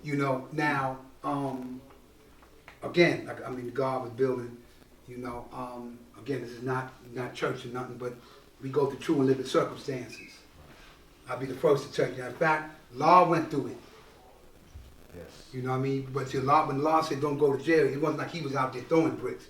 You know, now, again, like, I mean, God was building, you know, again, this is not church or nothing, but we go through true and living circumstances. I'll be the first to tell you that. In fact, Law went through it. Yes. You know what I mean? But see, when Law said don't go to jail, it wasn't like he was out there throwing bricks.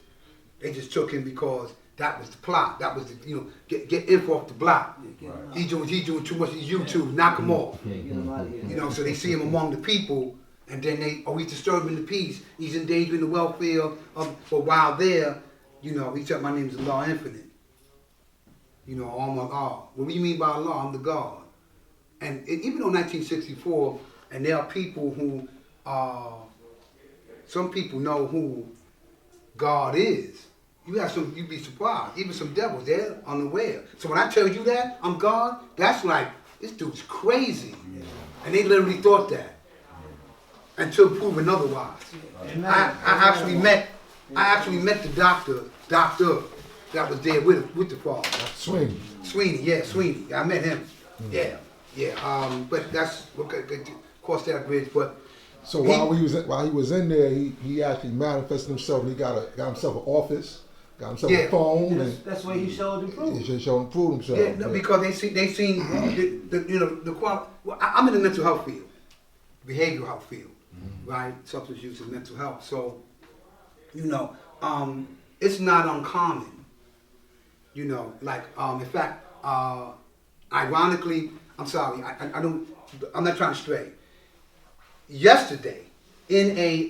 They just took him because that was the plot. That was the, you know, get info off the block. Right. He doing too much of YouTube, knock him off. You know, so they see him among the people, and then he's disturbing the peace. He's endangering the welfare of. But while there, you know, he said, my name is Allah Infinite. You know, all my God. What do you mean by Allah? I'm the God. And even though 1964, and there are people who, some people know who God is. You'd be surprised. Even some devils, they're unaware. So when I tell you that I'm God, that's like, this dude's crazy. Yeah. And they literally thought that. Until proven otherwise. I actually met the doctor that was there with the father. Sweeney. I met him. Mm. Yeah. But that's okay, cross that bridge. But so while he was in there, he actually manifested himself. He got himself an office. Got himself a phone, that's where he showed and proved. He showed and proved himself. Yeah, no, because they seen the quality. Well, I'm in the mental health field, behavioral health field, right? Substance use and mental health. So, you know, it's not uncommon. You know, like in fact, ironically, I'm sorry, I'm not trying to stray. Yesterday, in a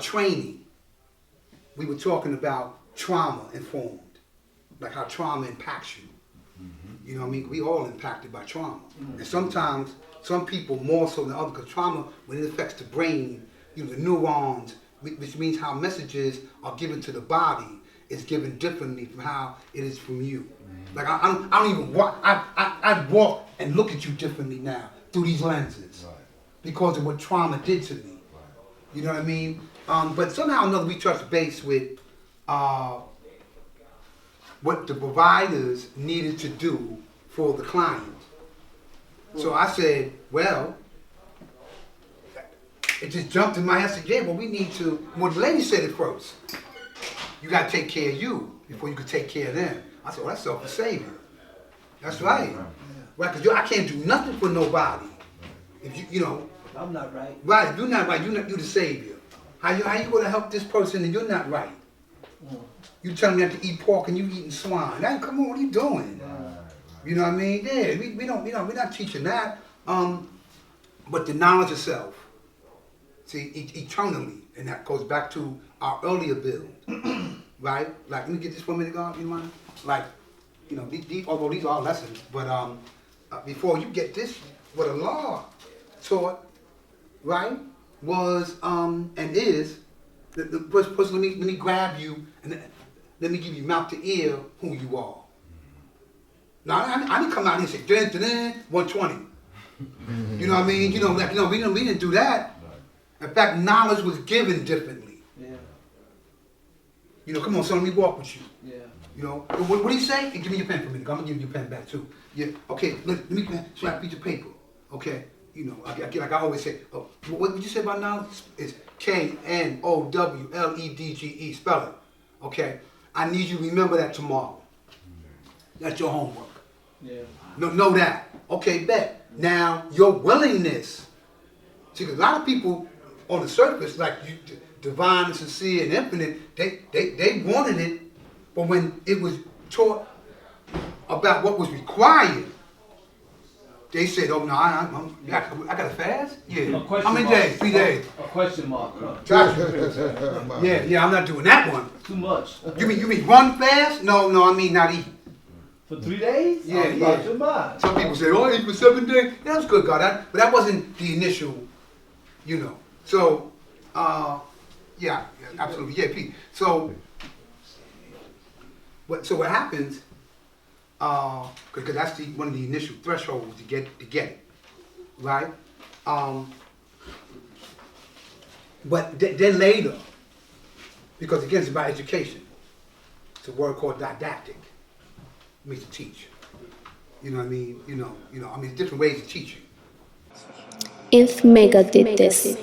training. We were talking about trauma informed, like how trauma impacts you. Mm-hmm. You know what I mean? We all impacted by trauma. Mm-hmm. And sometimes, some people more so than others, because trauma, when it affects the brain, you know, the neurons, which means how messages are given to the body, is given differently from how it is from you. Mm-hmm. Like I don't even walk, I walk and look at you differently now through these lenses. Right. Because of what trauma did to me. Right. You know what I mean? But somehow or another we touched base with what the providers needed to do for the client. So I said, well, it just jumped in my head. I said, yeah, well, we need to, well, the lady said it first. You got to take care of you before you can take care of them. I said, well, that's self-savior. That's right. Right, because I can't do nothing for nobody. If you know. I'm not right. Right, if you're not right, you're the savior. How you going to help this person and you're not right? You telling me I have to eat pork and you eating swine. Hey, come on, what are you doing? You know what I mean? Yeah, we don't, you know, we're not teaching that. But the knowledge of self, see, eternally, and that goes back to our earlier build, right? Like, let me get this for a minute, God, you mind? Like, you know, although these are lessons, but before you get this, what Allah taught, right? Was and is the person. Let me grab you and let me give you mouth to ear who you are. Now I didn't come out here and say 120. You know what I mean? You know, like we didn't do that. In fact, knowledge was given differently. Yeah. You know, come on, son, let me walk with you. Yeah. You know, what did he say? Hey, give me your pen for a minute. I'm gonna give you your pen back too. Yeah. Okay. Let me slap a piece of paper. Okay. You know, like I always say, what did you say about knowledge? It's Knowledge. Spell it. Okay? I need you to remember that tomorrow. That's your homework. Yeah. Know that. Okay, bet. Now, your willingness. See, because a lot of people on the surface, like you, divine and sincere and infinite, they wanted it, but when it was taught about what was required, they said, "Oh no, I got to fast. Yeah, how many days? 3 days. A question mark. Yeah, I'm not doing that one. Too much. You mean run fast? No, I mean not eat. For 3 days? Yeah. Some people say, "Oh, I eat for 7 days." Yeah, that's good, God. But that wasn't the initial, you know. So, yeah, absolutely, yeah, Pete. So, what happens? Because that's one of the initial thresholds to get it, right? But then later, because again it's about education. It's a word called didactic. It means to teach. You know what I mean? You know. I mean, different ways of teaching. if Mecca did this.